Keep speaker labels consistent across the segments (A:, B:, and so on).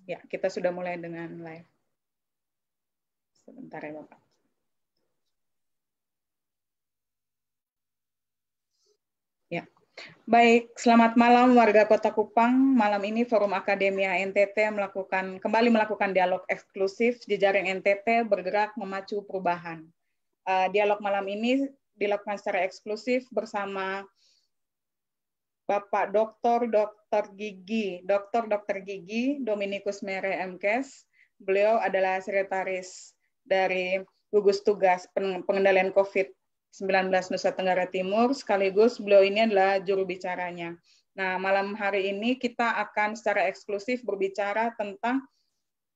A: Ya, kita sudah mulai dengan live. Sebentar ya, Bapak. Ya. Baik, selamat malam warga Kota Kupang. Malam ini Forum Akademia NTT kembali melakukan dialog eksklusif jejaring NTT bergerak memacu perubahan. Dialog malam ini dilakukan secara eksklusif bersama Bapak Dr. Gigi Dominikus Mere MKes. Beliau adalah sekretaris dari gugus tugas pengendalian COVID-19 Nusa Tenggara Timur, sekaligus beliau ini adalah juru bicaranya. Nah, malam hari ini kita akan secara eksklusif berbicara tentang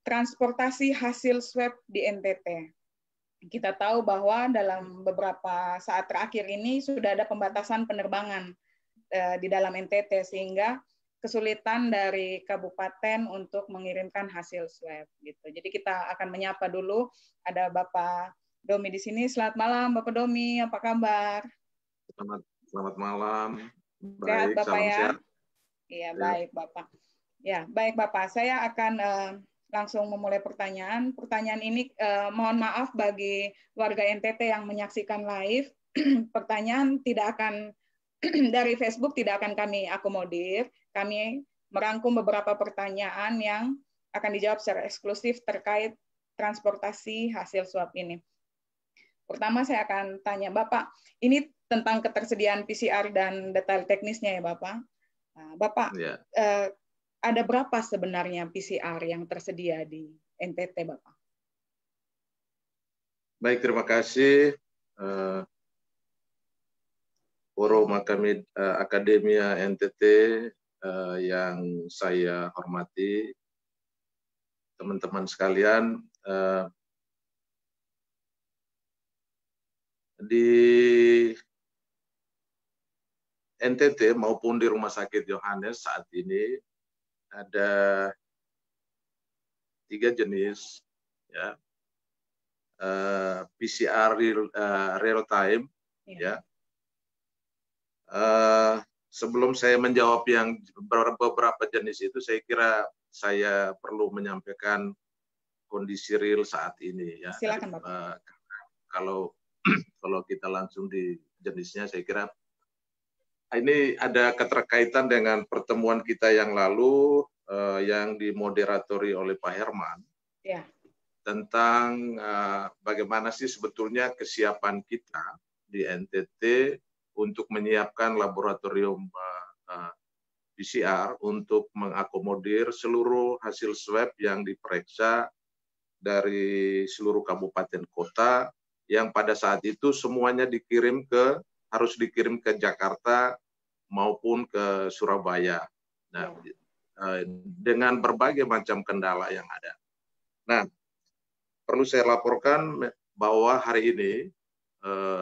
A: transportasi hasil swab di NTT. Kita tahu bahwa dalam beberapa saat terakhir ini sudah ada pembatasan penerbangan di dalam NTT, sehingga kesulitan dari kabupaten untuk mengirimkan hasil swab gitu. Jadi kita akan menyapa dulu, ada Bapak Domi di sini. Selamat malam Bapak Domi, apa kabar?
B: Selamat malam.
A: Sehat
B: Baik,
A: Bapak
B: salam
A: ya?
B: sehat.
A: Iya, baik Bapak. Ya, baik Bapak. Saya akan langsung memulai pertanyaan. Pertanyaan ini mohon maaf bagi warga NTT yang menyaksikan live. Pertanyaan tidak akan dari Facebook tidak akan kami akomodir. Kami merangkum beberapa pertanyaan yang akan dijawab secara eksklusif terkait transportasi hasil swab ini. Pertama saya akan tanya Bapak, ini tentang ketersediaan PCR dan detail teknisnya ya Bapak. Nah, Bapak,
B: Ya.
A: Ada berapa sebenarnya PCR yang tersedia di NTT Bapak?
B: Baik, terima kasih. Forum Akademia NTT yang saya hormati, teman-teman sekalian, di NTT maupun di Rumah Sakit Yohanes saat ini ada 3 jenis ya, PCR real time ya. Sebelum saya menjawab yang beberapa jenis itu, saya kira saya perlu menyampaikan kondisi real saat ini ya.
A: Silakan Bapak.
B: Kalau kita langsung di jenisnya, saya kira ini ada keterkaitan dengan pertemuan kita yang lalu yang dimoderatori oleh Pak Herman
A: ya,
B: tentang bagaimana sih sebetulnya kesiapan kita di NTT untuk menyiapkan laboratorium PCR untuk mengakomodir seluruh hasil swab yang diperiksa dari seluruh kabupaten kota yang pada saat itu semuanya harus dikirim ke Jakarta maupun ke Surabaya. Nah, dengan berbagai macam kendala yang ada. Nah, perlu saya laporkan bahwa hari ini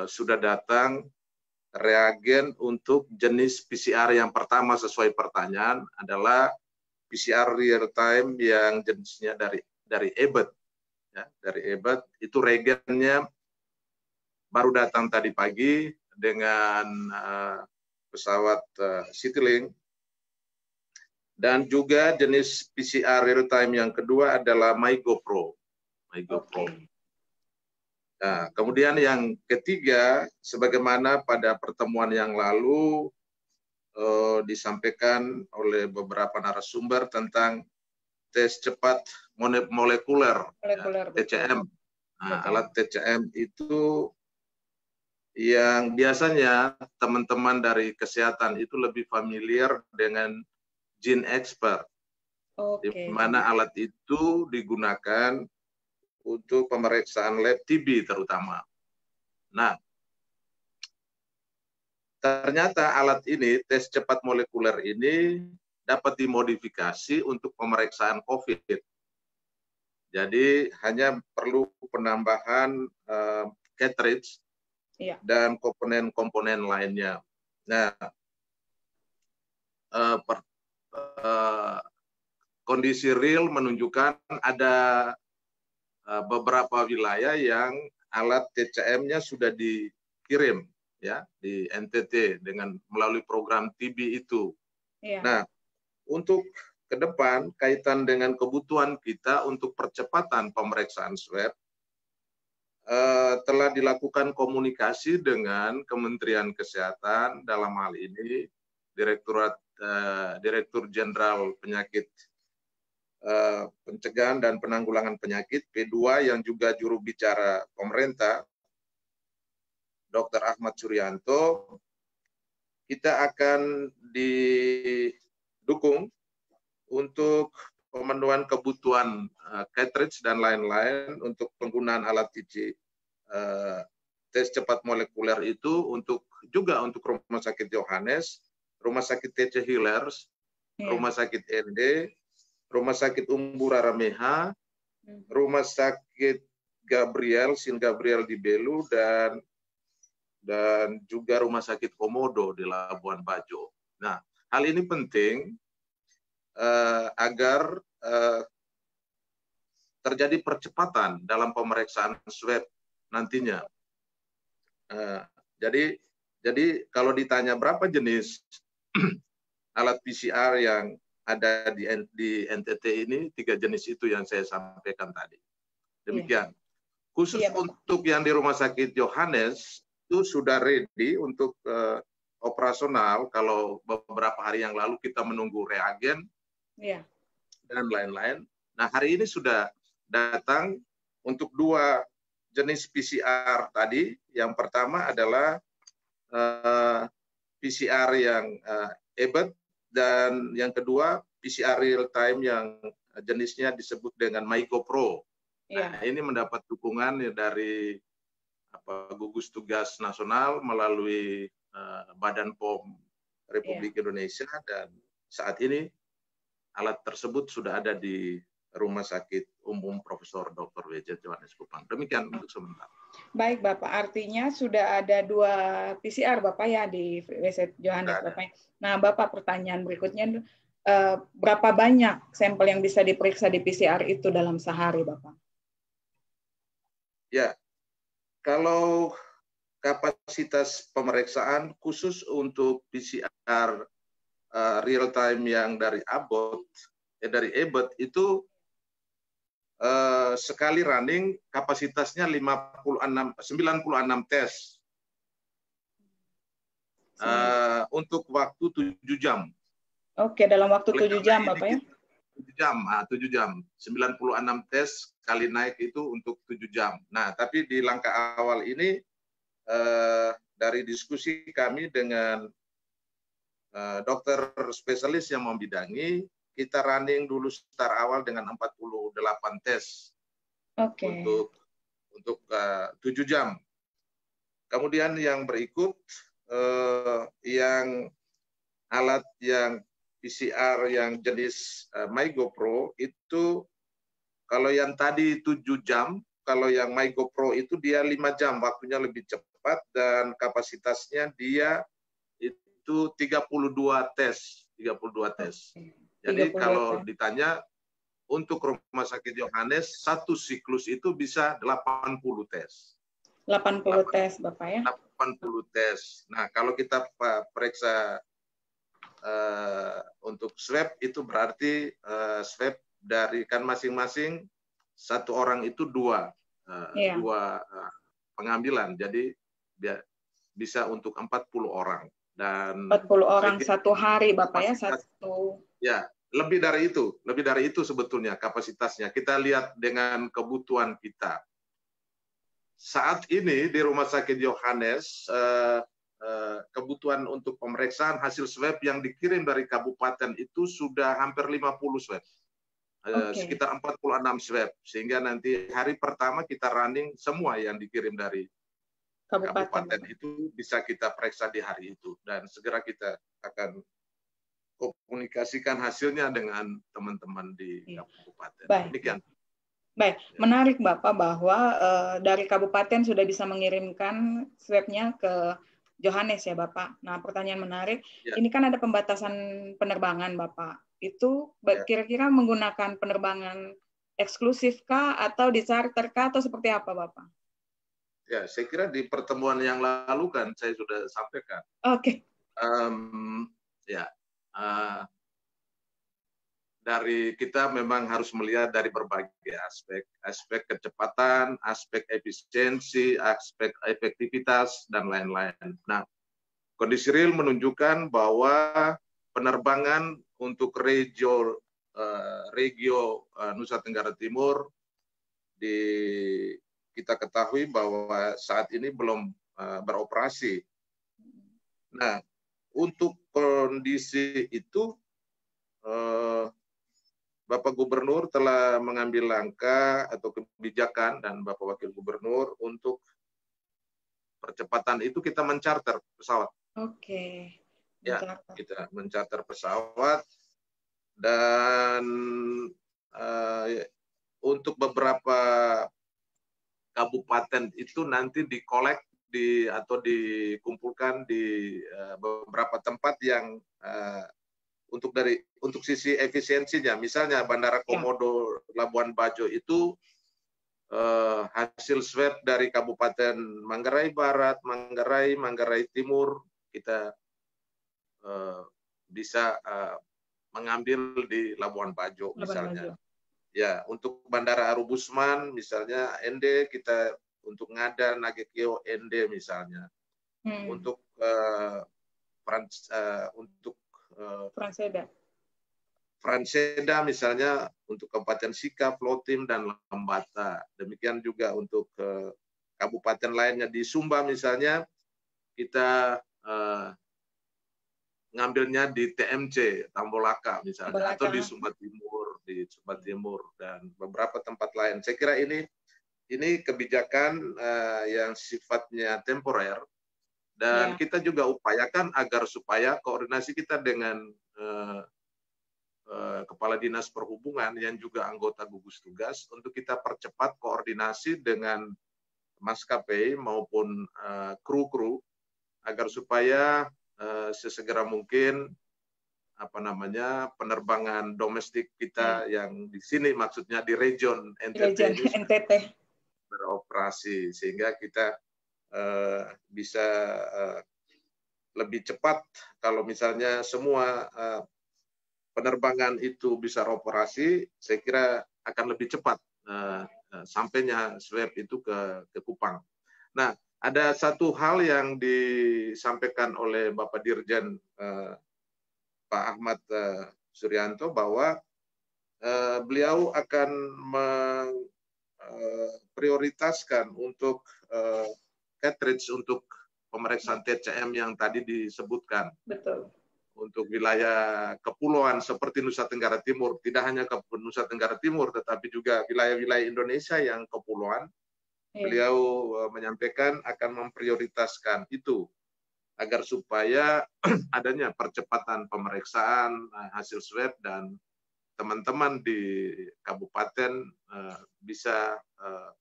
B: sudah datang reagen untuk jenis PCR yang pertama sesuai pertanyaan adalah PCR real time yang jenisnya dari Ebert ya, dari Ebert. Itu reagennya baru datang tadi pagi dengan pesawat Citylink. Dan juga jenis PCR real time yang kedua adalah MyGoPro.
A: Okay.
B: Nah, kemudian yang ketiga, sebagaimana pada pertemuan yang lalu disampaikan oleh beberapa narasumber tentang tes cepat molekuler ya, TCM. Nah, alat TCM itu yang biasanya teman-teman dari kesehatan itu lebih familiar dengan GeneXpert, di mana alat itu digunakan untuk pemeriksaan lab TB terutama. Nah, ternyata alat ini, tes cepat molekuler ini dapat dimodifikasi untuk pemeriksaan COVID. Jadi hanya perlu penambahan cartridge dan komponen-komponen lainnya. Nah, kondisi real menunjukkan ada beberapa wilayah yang alat TCM-nya sudah dikirim ya di NTT dengan melalui program TB itu.
A: Iya.
B: Nah, untuk ke depan kaitan dengan kebutuhan kita untuk percepatan pemeriksaan swab, telah dilakukan komunikasi dengan Kementerian Kesehatan, dalam hal ini Direktur Jenderal Penyakit Pencegahan dan Penanggulangan Penyakit P2 yang juga juru bicara pemerintah, Dr. Ahmad Suryanto. Kita akan didukung untuk pemenuhan kebutuhan cartridge dan lain-lain untuk penggunaan alat uji tes cepat molekuler itu juga untuk Rumah Sakit Johannes, Rumah Sakit TC Hillers, Rumah Sakit ND, Rumah Sakit Umbura Rameha, Rumah Sakit Sin Gabriel di Belu, dan juga Rumah Sakit Komodo di Labuan Bajo. Nah, hal ini penting agar terjadi percepatan dalam pemeriksaan swab nantinya. Jadi kalau ditanya berapa jenis alat PCR yang ada di NTT ini, 3 jenis itu yang saya sampaikan tadi. Demikian. Khusus untuk yang di Rumah Sakit Johannes itu sudah ready untuk operasional. Kalau beberapa hari yang lalu kita menunggu reagen dan lain-lain. Nah, hari ini sudah datang untuk 2 jenis PCR tadi. Yang pertama adalah PCR yang EBET, dan yang kedua PCR real time yang jenisnya disebut dengan MyGoPro. Nah, ini mendapat dukungan dari gugus tugas nasional melalui Badan POM Republik Indonesia, dan saat ini alat tersebut sudah ada di Rumah Sakit Umum Profesor Dr. W.J. Johannes Kupang. Demikian untuk sementara.
A: Baik Bapak, artinya sudah ada 2 PCR Bapak ya di WC Johannes Bapak. Nah Bapak, pertanyaan berikutnya, berapa banyak sampel yang bisa diperiksa di PCR itu dalam sehari Bapak?
B: Ya, kalau kapasitas pemeriksaan khusus untuk PCR real time yang dari EBET itu sekali running kapasitasnya 96 tes untuk waktu 7 jam.
A: Oke, dalam waktu 7 jam Bapak ya?
B: 7 jam. 96 tes kali naik itu untuk 7 jam. Nah, tapi di langkah awal ini dari diskusi kami dengan dokter spesialis yang membidangi, kita running dulu start awal dengan 48 tes untuk 7 jam. Kemudian yang berikut yang alat yang PCR yang jenis MyGoPro itu, kalau yang tadi 7 jam, kalau yang MyGoPro itu dia 5 jam, waktunya lebih cepat dan kapasitasnya dia itu 32 tes. Jadi kalau ditanya untuk Rumah Sakit Johannes, 1 siklus itu bisa 80 tes.
A: 80 tes Bapak ya?
B: 80 tes. Nah, kalau kita periksa untuk swab itu berarti swab dari kan masing-masing 1 orang itu 2 pengambilan. Jadi bisa untuk 40 orang. Dan
A: 40 orang 1 hari Bapak ya?
B: Ya, lebih dari itu sebetulnya kapasitasnya. Kita lihat dengan kebutuhan kita. Saat ini di Rumah Sakit Johannes, kebutuhan untuk pemeriksaan hasil swab yang dikirim dari kabupaten itu sudah hampir 50 swab. Sekitar 46 swab. Sehingga nanti hari pertama kita running semua yang dikirim dari kabupaten itu bisa kita periksa di hari itu. Dan segera kita akan komunikasikan hasilnya dengan teman-teman di kabupaten. Demikian.
A: Baik, menarik Bapak bahwa dari kabupaten sudah bisa mengirimkan swabnya ke Johannes ya Bapak. Nah, pertanyaan menarik, ini kan ada pembatasan penerbangan Bapak. Itu kira-kira menggunakan penerbangan eksklusif kah atau di charter kah atau seperti apa Bapak?
B: Ya, saya kira di pertemuan yang lalu kan saya sudah sampaikan.
A: Oke.
B: dari kita memang harus melihat dari berbagai aspek kecepatan, aspek efisiensi, aspek efektivitas, dan lain-lain. Nah, kondisi real menunjukkan bahwa penerbangan untuk regio Nusa Tenggara Timur kita ketahui bahwa saat ini belum beroperasi. Nah, untuk kondisi itu Bapak Gubernur telah mengambil langkah atau kebijakan dan Bapak Wakil Gubernur untuk percepatan itu kita mencarter pesawat.
A: Oke.
B: Ya, kita mencarter pesawat dan untuk beberapa kabupaten itu nanti dikolek atau dikumpulkan di beberapa tempat yang untuk sisi efisiensinya, misalnya Bandara Komodo Labuan Bajo itu hasil swab dari Kabupaten Manggarai Barat, Manggarai Timur kita bisa mengambil di Labuan Bajo misalnya. Ya, untuk Bandara Arubusman misalnya ND kita untuk Ngada, Nagekeo ND misalnya. Untuk Franseda misalnya untuk Kabupaten Sika, Plotim, dan Lambata. Demikian juga untuk kabupaten lainnya di Sumba misalnya kita ngambilnya di TMC, Tambolaka misalnya, atau di Sumba Timur, dan beberapa tempat lain. Saya kira ini kebijakan yang sifatnya temporer, dan kita juga upayakan agar supaya koordinasi kita dengan Kepala Dinas Perhubungan yang juga anggota gugus tugas untuk kita percepat koordinasi dengan maskapai maupun kru-kru agar supaya sesegera mungkin penerbangan domestik kita yang di sini maksudnya di region NTT beroperasi sehingga kita bisa lebih cepat kalau misalnya semua penerbangan itu bisa operasi, saya kira akan lebih cepat sampainya swab itu ke Kupang. Nah, ada satu hal yang disampaikan oleh Bapak Dirjen Pak Ahmad Suryanto bahwa beliau akan memprioritaskan untuk cartridge untuk pemeriksaan TCM yang tadi disebutkan.
A: Betul.
B: Untuk wilayah kepulauan seperti Nusa Tenggara Timur, tidak hanya ke Nusa Tenggara Timur, tetapi juga wilayah-wilayah Indonesia yang kepulauan, beliau menyampaikan akan memprioritaskan itu agar supaya adanya percepatan pemeriksaan hasil swab dan teman-teman di kabupaten bisa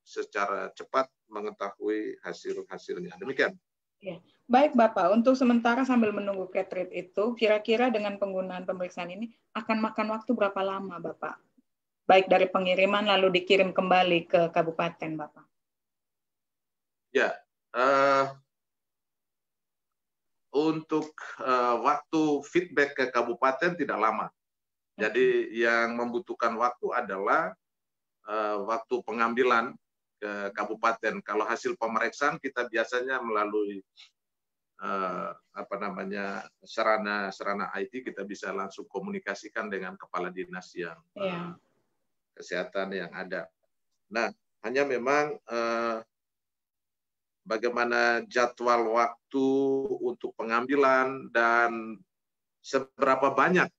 B: secara cepat mengetahui hasil-hasilnya. Demikian.
A: Ya. Baik Bapak, untuk sementara sambil menunggu cartridge itu, kira-kira dengan penggunaan pemeriksaan ini akan makan waktu berapa lama Bapak? Baik dari pengiriman lalu dikirim kembali ke kabupaten Bapak.
B: Ya, untuk waktu feedback ke kabupaten tidak lama. Jadi yang membutuhkan waktu adalah waktu pengambilan ke kabupaten. Kalau hasil pemeriksaan kita biasanya melalui sarana IT kita bisa langsung komunikasikan dengan kepala dinas yang kesehatan yang ada. Nah, hanya memang bagaimana jadwal waktu untuk pengambilan dan seberapa banyak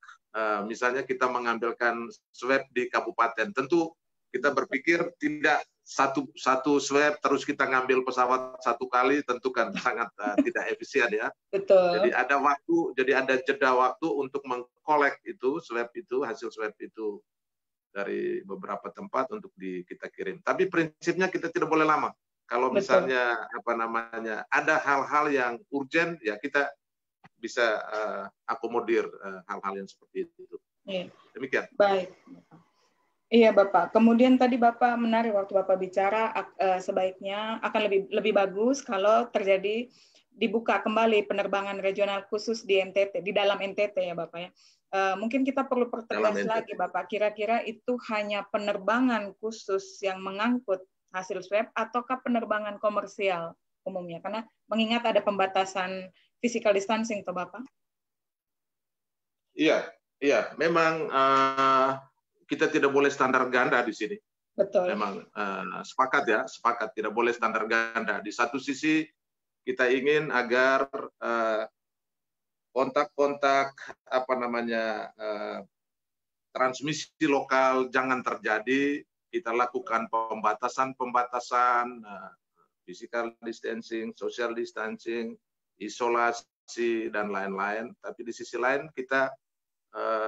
B: misalnya kita mengambilkan swab di kabupaten. Tentu kita berpikir tidak satu swab terus kita ngambil pesawat satu kali, tentu kan sangat tidak efisien ya.
A: Betul.
B: Jadi ada waktu, jadi ada jeda waktu untuk mengkolek itu swab itu, hasil swab itu dari beberapa tempat untuk kita kirim. Tapi prinsipnya kita tidak boleh lama. Kalau misalnya ada hal-hal yang urgent ya kita bisa akomodir hal-hal yang seperti itu.
A: Iya.
B: Demikian.
A: Baik. Iya Bapak. Kemudian tadi Bapak menarik waktu Bapak bicara sebaiknya akan lebih bagus kalau terjadi dibuka kembali penerbangan regional khusus di NTT, di dalam NTT ya Bapak ya. Mungkin kita perlu pertegas
B: Dalam
A: lagi,
B: NTT.
A: Bapak. Kira-kira itu hanya penerbangan khusus yang mengangkut hasil swab ataukah penerbangan komersial umumnya? Karena mengingat ada pembatasan physical distancing, toh Bapak?
B: Iya, iya. Memang kita tidak boleh standar ganda di sini.
A: Betul.
B: Memang sepakat ya, sepakat tidak boleh standar ganda. Di satu sisi kita ingin agar kontak-kontak transmisi lokal jangan terjadi. Kita lakukan pembatasan, physical distancing, social distancing, isolasi dan lain-lain. Tapi di sisi lain kita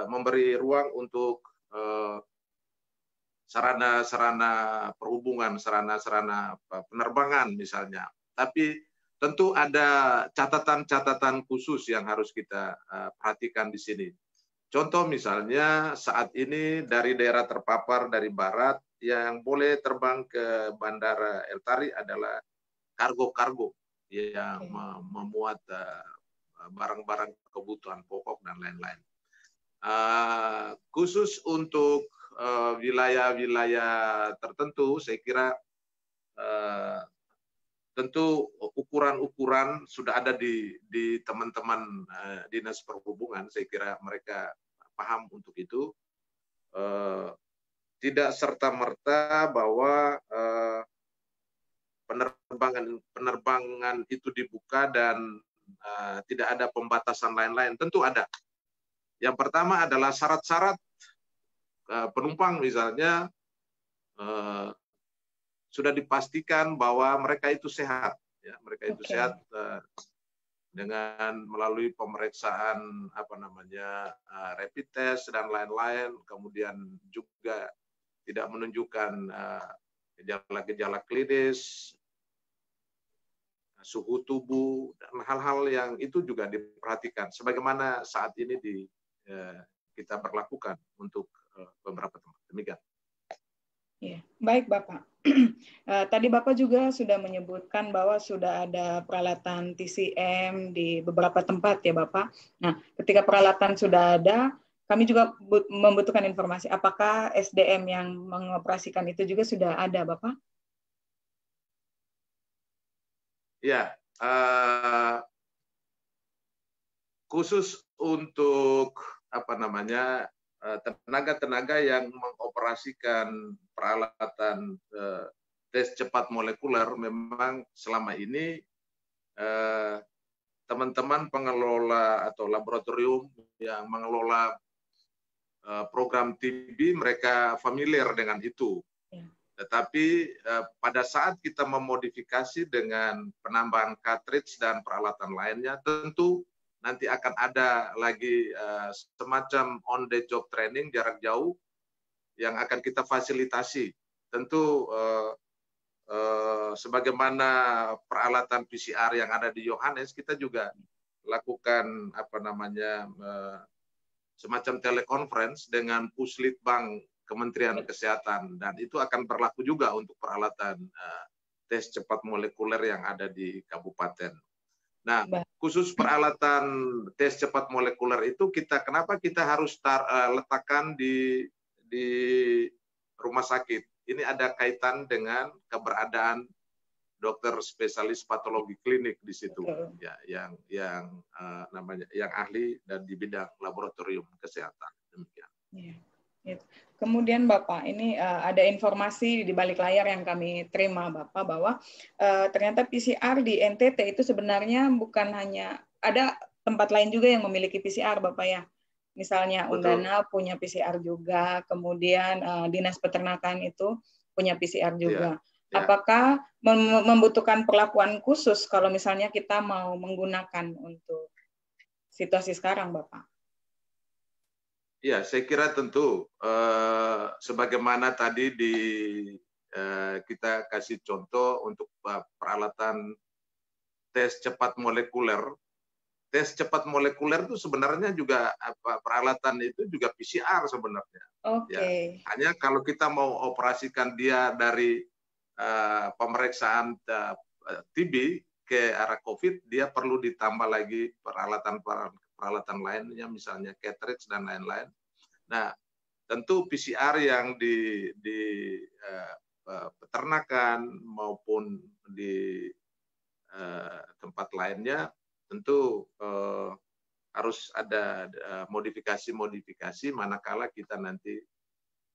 B: memberi ruang untuk sarana-sarana perhubungan, sarana-sarana penerbangan misalnya. Tapi tentu ada catatan-catatan khusus yang harus kita perhatikan di sini. Contoh misalnya saat ini dari daerah terpapar dari barat yang boleh terbang ke Bandara El Tari adalah kargo-kargo yang memuat barang-barang kebutuhan pokok dan lain-lain. Khusus untuk wilayah-wilayah tertentu, saya kira tentu ukuran-ukuran sudah ada di teman-teman dinas perhubungan. Saya kira mereka paham untuk itu. Tidak serta-merta bahwa penerbangan itu dibuka dan tidak ada pembatasan lain-lain. Tentu ada. Yang pertama adalah syarat-syarat penumpang misalnya sudah dipastikan bahwa mereka itu sehat, ya, mereka itu sehat dengan melalui pemeriksaan rapid test dan lain-lain, kemudian juga tidak menunjukkan gejala-gejala klinis, suhu tubuh dan hal-hal yang itu juga diperhatikan, sebagaimana saat ini kita berlakukan untuk beberapa tempat. Demikian.
A: Ya, baik Bapak. Tadi Bapak juga sudah menyebutkan bahwa sudah ada peralatan TCM di beberapa tempat ya Bapak. Nah, ketika peralatan sudah ada, kami juga membutuhkan informasi apakah SDM yang mengoperasikan itu juga sudah ada Bapak?
B: Ya, khusus untuk tenaga-tenaga yang mengoperasikan peralatan tes cepat molekuler, memang selama ini teman-teman pengelola atau laboratorium yang mengelola program TB mereka familiar dengan itu. Tetapi pada saat kita memodifikasi dengan penambahan cartridge dan peralatan lainnya, tentu nanti akan ada lagi semacam on the job training jarak jauh yang akan kita fasilitasi. Tentu sebagaimana peralatan PCR yang ada di Yohanes, kita juga lakukan semacam telekonferensi dengan Puslitbang Kementerian Kesehatan, dan itu akan berlaku juga untuk peralatan tes cepat molekuler yang ada di kabupaten. Nah, khusus peralatan tes cepat molekuler itu kenapa kita harus letakkan di rumah sakit? Ini ada kaitan dengan keberadaan dokter spesialis patologi klinik di situ, ya, yang ahli dan di bidang laboratorium kesehatan. Demikian.
A: Ya. Kemudian Bapak, ini ada informasi di balik layar yang kami terima Bapak bahwa ternyata PCR di NTT itu sebenarnya bukan hanya, ada tempat lain juga yang memiliki PCR Bapak ya. Misalnya Undana punya PCR juga, kemudian Dinas Peternakan itu punya PCR juga. Ya. Apakah membutuhkan perlakuan khusus kalau misalnya kita mau menggunakan untuk situasi sekarang Bapak?
B: Ya, saya kira tentu sebagaimana tadi kita kasih contoh untuk peralatan tes cepat molekuler. Tes cepat molekuler itu sebenarnya juga peralatan itu juga PCR sebenarnya. Ya, hanya kalau kita mau operasikan dia dari pemeriksaan TB ke arah COVID, dia perlu ditambah lagi peralatan peralatan lainnya, misalnya cartridge dan lain-lain. Nah, tentu PCR yang di peternakan maupun di tempat lainnya tentu harus ada modifikasi manakala kita nanti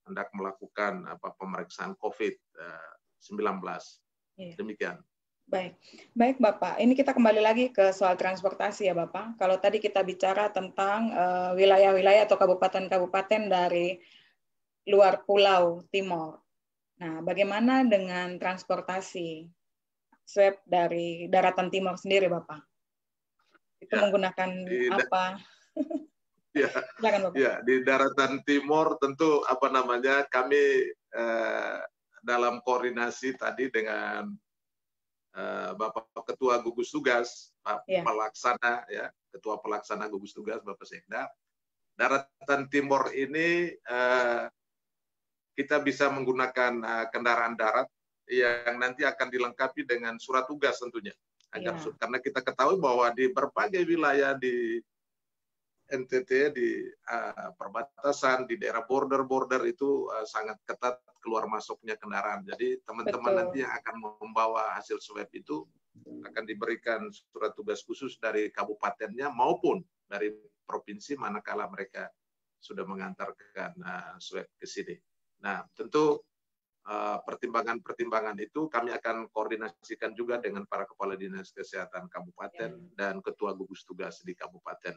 B: hendak melakukan pemeriksaan COVID-19.
A: Iya.
B: Demikian.
A: Baik Bapak. Ini kita kembali lagi ke soal transportasi ya Bapak. Kalau tadi kita bicara tentang wilayah-wilayah atau kabupaten-kabupaten dari luar Pulau Timor. Nah, bagaimana dengan transportasi swab dari daratan Timor sendiri Bapak? Itu ya, menggunakan apa?
B: Ya, ya, di daratan Timor tentu kami dalam koordinasi tadi dengan Bapak Ketua Gugus Tugas, Pelaksana, ya, Ketua Pelaksana Gugus Tugas, Bapak Sekda. Daratan Timor ini kita bisa menggunakan kendaraan darat yang nanti akan dilengkapi dengan surat tugas tentunya. Karena kita ketahui bahwa di berbagai wilayah di NTT, di perbatasan, di daerah border itu sangat ketat keluar masuknya kendaraan. Jadi teman-teman nanti yang akan membawa hasil swab itu akan diberikan surat tugas khusus dari kabupatennya maupun dari provinsi manakala mereka sudah mengantarkan swab ke sini. Nah, tentu pertimbangan-pertimbangan itu kami akan koordinasikan juga dengan para kepala dinas kesehatan kabupaten dan ketua gugus tugas di kabupaten.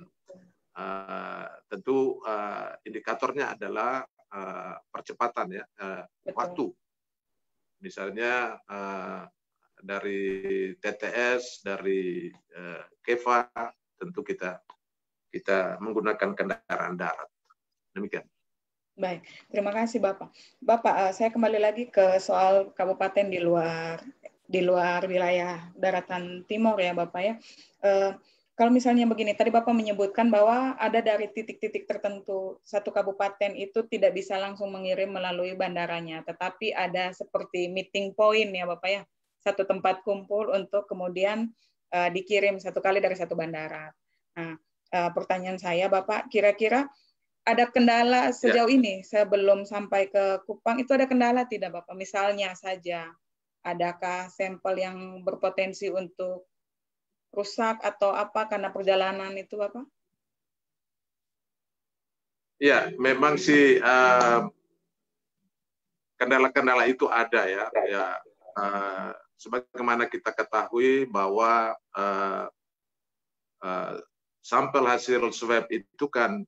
B: Tentu indikatornya adalah percepatan ya, waktu. Misalnya dari TTS, dari KEVA, tentu kita menggunakan kendaraan darat. Demikian.
A: Baik, terima kasih Bapak. Bapak, saya kembali lagi ke soal kabupaten di luar wilayah daratan Timor ya Bapak ya. Kalau misalnya begini, tadi Bapak menyebutkan bahwa ada dari titik-titik tertentu satu kabupaten itu tidak bisa langsung mengirim melalui bandaranya, tetapi ada seperti meeting point ya Bapak ya, satu tempat kumpul untuk kemudian dikirim satu kali dari satu bandara. Nah, pertanyaan saya Bapak, kira-kira ada kendala sejauh ini sebelum sampai ke Kupang itu ada kendala tidak Bapak? Misalnya saja, adakah sampel yang berpotensi untuk rusak atau apa karena perjalanan itu Bapak?
B: Ya, memang sih kendala-kendala itu ada ya. Sebagaimana kita ketahui bahwa sampel hasil swab itu kan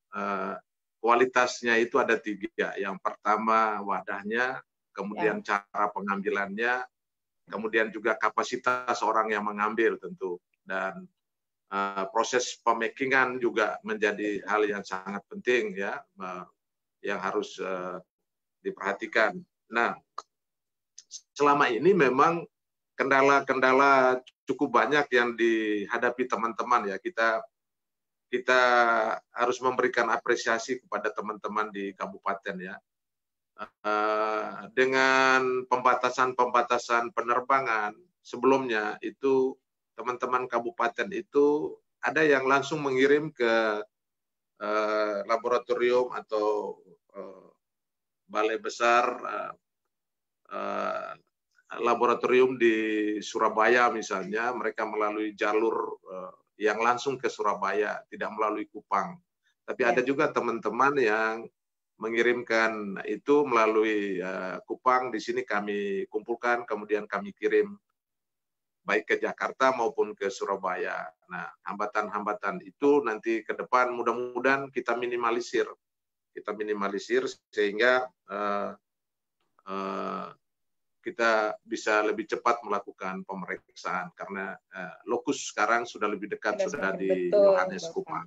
B: kualitasnya itu ada 3. Yang pertama wadahnya, kemudian cara pengambilannya, kemudian juga kapasitas orang yang mengambil tentu. Dan proses pemakingan juga menjadi hal yang sangat penting ya, yang harus diperhatikan. Nah, selama ini memang kendala-kendala cukup banyak yang dihadapi teman-teman ya. Kita harus memberikan apresiasi kepada teman-teman di kabupaten ya. Dengan pembatasan penerbangan sebelumnya itu teman-teman kabupaten itu ada yang langsung mengirim ke laboratorium atau balai besar laboratorium di Surabaya misalnya, mereka melalui jalur yang langsung ke Surabaya, tidak melalui Kupang. Tapi ada juga teman-teman yang mengirimkan itu melalui Kupang, di sini kami kumpulkan, kemudian kami kirim baik ke Jakarta maupun ke Surabaya. Nah, hambatan-hambatan itu nanti ke depan mudah-mudahan kita minimalisir. Sehingga kita bisa lebih cepat melakukan pemeriksaan karena lokus sekarang sudah lebih dekat, sudah di Yohanes Kupang.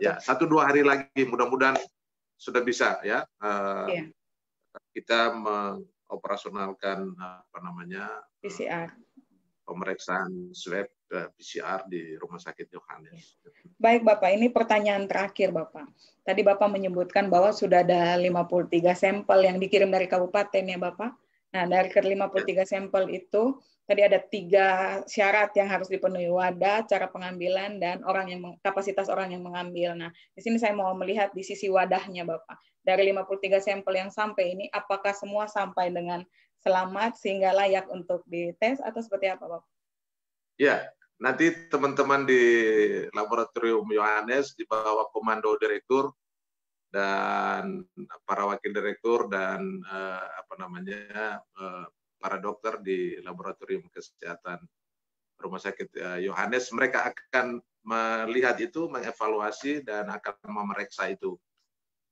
B: Ya, 1-2 hari lagi mudah-mudahan sudah bisa ya kita mengoperasionalkan
A: PCR.
B: Pemeriksaan swab PCR di Rumah Sakit Yohanes.
A: Baik Bapak, ini pertanyaan terakhir Bapak. Tadi Bapak menyebutkan bahwa sudah ada 53 sampel yang dikirim dari kabupaten ya Bapak. Nah, dari ke-53 sampel itu, tadi ada 3 syarat yang harus dipenuhi: wadah, cara pengambilan, dan kapasitas orang yang mengambil. Nah, di sini saya mau melihat di sisi wadahnya, Bapak. Dari 53 sampel yang sampai ini, apakah semua sampai dengan selamat sehingga layak untuk dites atau seperti apa, Bapak?
B: Ya, nanti teman-teman di Laboratorium Yohanes di bawah komando direktur dan para wakil direktur dan para dokter di Laboratorium Kesehatan Rumah Sakit Yohanes, mereka akan melihat itu, mengevaluasi dan akan memeriksa itu.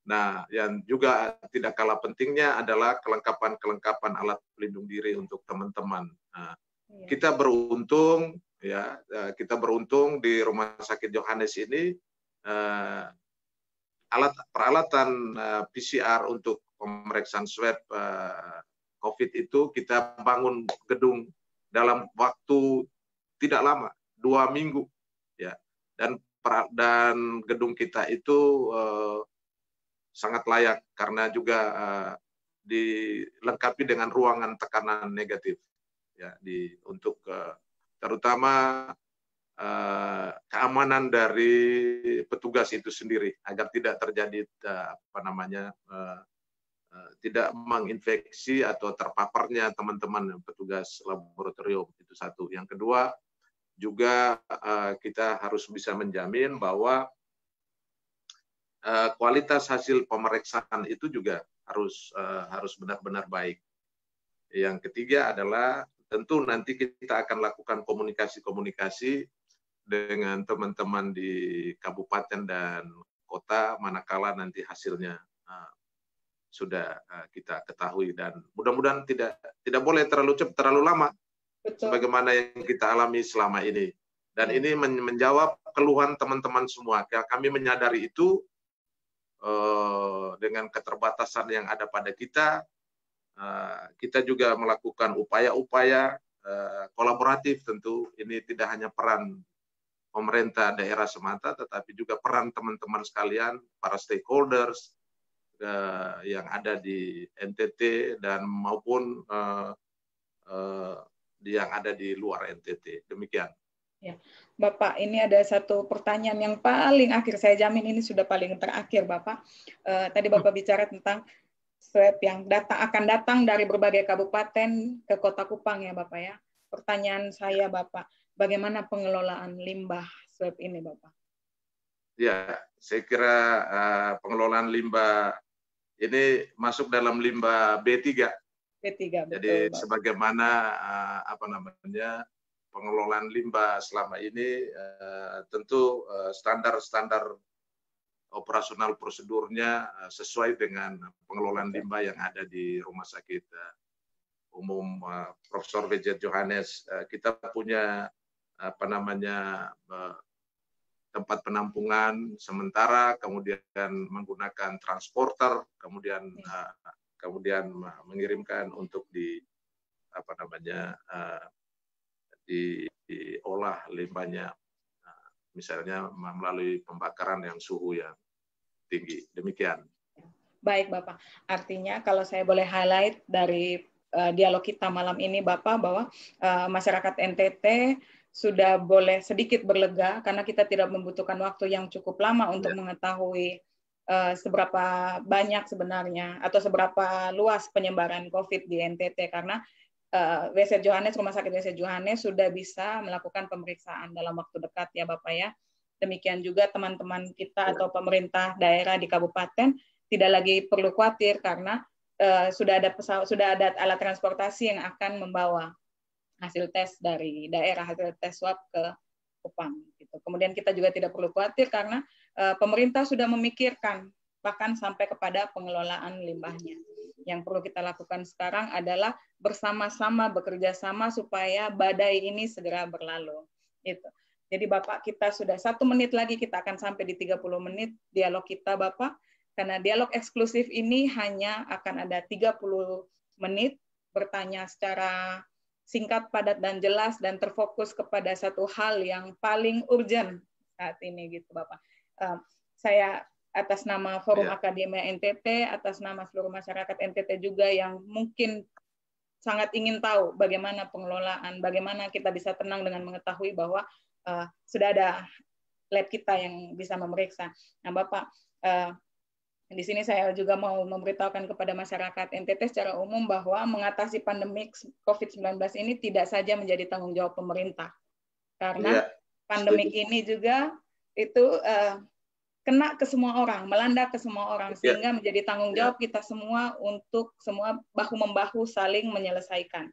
B: Nah, yang juga tidak kalah pentingnya adalah kelengkapan alat pelindung diri untuk teman-teman. Nah, kita beruntung di Rumah Sakit Yohanes ini peralatan PCR untuk pemeriksaan swab COVID itu kita bangun gedung dalam waktu tidak lama, 2 minggu, ya. Dan gedung kita itu sangat layak karena juga dilengkapi dengan ruangan tekanan negatif, ya, untuk terutama keamanan dari petugas itu sendiri agar tidak terjadi tidak menginfeksi atau terpaparnya teman-teman petugas laboratorium. Itu satu. Yang kedua, juga kita harus bisa menjamin bahwa kualitas hasil pemeriksaan itu juga harus benar-benar baik. Yang ketiga adalah tentu nanti kita akan lakukan komunikasi dengan teman-teman di kabupaten dan kota manakala nanti hasilnya sudah kita ketahui, dan mudah-mudahan tidak boleh terlalu lama. Betul. Sebagaimana yang kita alami selama ini. Dan ini menjawab keluhan teman-teman semua. Kami menyadari itu dengan keterbatasan yang ada pada kita. Kita juga melakukan upaya-upaya kolaboratif tentu. Ini tidak hanya peran pemerintah daerah semata, tetapi juga peran teman-teman sekalian, para stakeholders yang ada di NTT dan maupun yang ada di luar NTT. Demikian.
A: Ya, Bapak, ini ada satu pertanyaan yang paling akhir. Saya jamin ini sudah paling terakhir, Bapak. Tadi Bapak bicara tentang swab yang akan datang dari berbagai kabupaten ke Kota Kupang, ya Bapak ya. Pertanyaan saya, Bapak, bagaimana pengelolaan limbah swab ini, Bapak?
B: Ya, saya kira pengelolaan limbah ini masuk dalam limbah B3.
A: B3, betul.
B: Jadi
A: Bapak,
B: sebagaimana pengelolaan limbah selama ini tentu standar-standar operasional prosedurnya sesuai dengan pengelolaan limbah yang ada di Rumah Sakit Umum Profesor W.J. Yohanes. Kita punya tempat penampungan sementara, kemudian menggunakan transporter, kemudian mengirimkan untuk diolah limbahnya, misalnya melalui pembakaran yang suhu yang tinggi. Demikian.
A: Baik, Bapak. Artinya kalau saya boleh highlight dari dialog kita malam ini, Bapak, bahwa masyarakat NTT sudah boleh sedikit berlega karena kita tidak membutuhkan waktu yang cukup lama untuk mengetahui seberapa banyak sebenarnya atau seberapa luas penyebaran COVID di NTT, karena WC Yohanes, Rumah Sakit WC Yohanes sudah bisa melakukan pemeriksaan dalam waktu dekat, ya Bapak ya. Demikian juga teman-teman kita atau pemerintah daerah di kabupaten tidak lagi perlu khawatir karena sudah ada alat transportasi yang akan membawa hasil tes dari daerah, hasil tes swab ke Kupang. Gitu. Kemudian kita juga tidak perlu khawatir karena pemerintah sudah memikirkan bahkan sampai kepada pengelolaan limbahnya. Yang perlu kita lakukan sekarang adalah bersama-sama bekerja sama supaya badai ini segera berlalu. Gitu. Jadi Bapak, kita sudah 1 menit lagi kita akan sampai di 30 menit dialog kita, Bapak. Karena dialog eksklusif ini hanya akan ada 30 menit bertanya secara singkat, padat, dan jelas, dan terfokus kepada satu hal yang paling urgent saat ini, gitu Bapak. Saya atas nama Forum Akademia NTT, atas nama seluruh masyarakat NTT juga yang mungkin sangat ingin tahu bagaimana pengelolaan, bagaimana kita bisa tenang dengan mengetahui bahwa sudah ada lab kita yang bisa memeriksa. Nah, Bapak, di sini saya juga mau memberitahukan kepada masyarakat NTT secara umum bahwa mengatasi pandemi COVID-19 ini tidak saja menjadi tanggung jawab pemerintah. Karena pandemik ini juga itu kena ke semua orang, melanda ke semua orang, sehingga menjadi tanggung jawab kita semua untuk semua bahu-membahu saling menyelesaikan.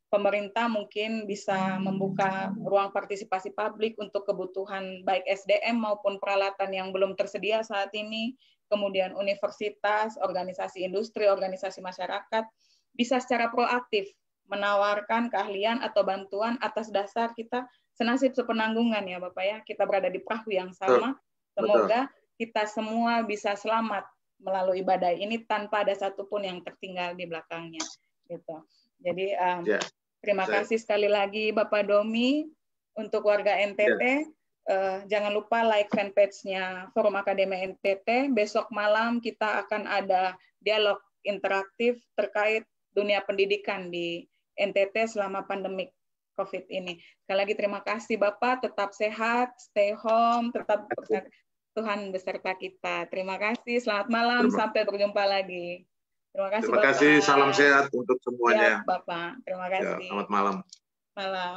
A: Pemerintah mungkin bisa membuka ruang partisipasi publik untuk kebutuhan baik SDM maupun peralatan yang belum tersedia saat ini. Kemudian universitas, organisasi industri, organisasi masyarakat bisa secara proaktif menawarkan keahlian atau bantuan atas dasar kita senasib sepenanggungan ya Bapak ya. Kita berada di perahu yang sama. Semoga kita semua bisa selamat melalui badai ini tanpa ada satupun yang tertinggal di belakangnya. Gitu. Jadi terima kasih sekali lagi Bapak Domi untuk warga NTT. Jangan lupa like fanpage-nya Forum Akademia NTT. Besok malam kita akan ada dialog interaktif terkait dunia pendidikan di NTT selama pandemik COVID ini. Sekali lagi terima kasih Bapak. Tetap sehat, stay home, tetap Tuhan beserta kita. Terima kasih. Selamat malam. Sampai berjumpa lagi. Terima kasih,
B: Terima kasih,
A: Bapak.
B: salam sehat untuk semuanya.
A: Ya, Bapak. Terima kasih.
B: Selamat malam.
A: Malam.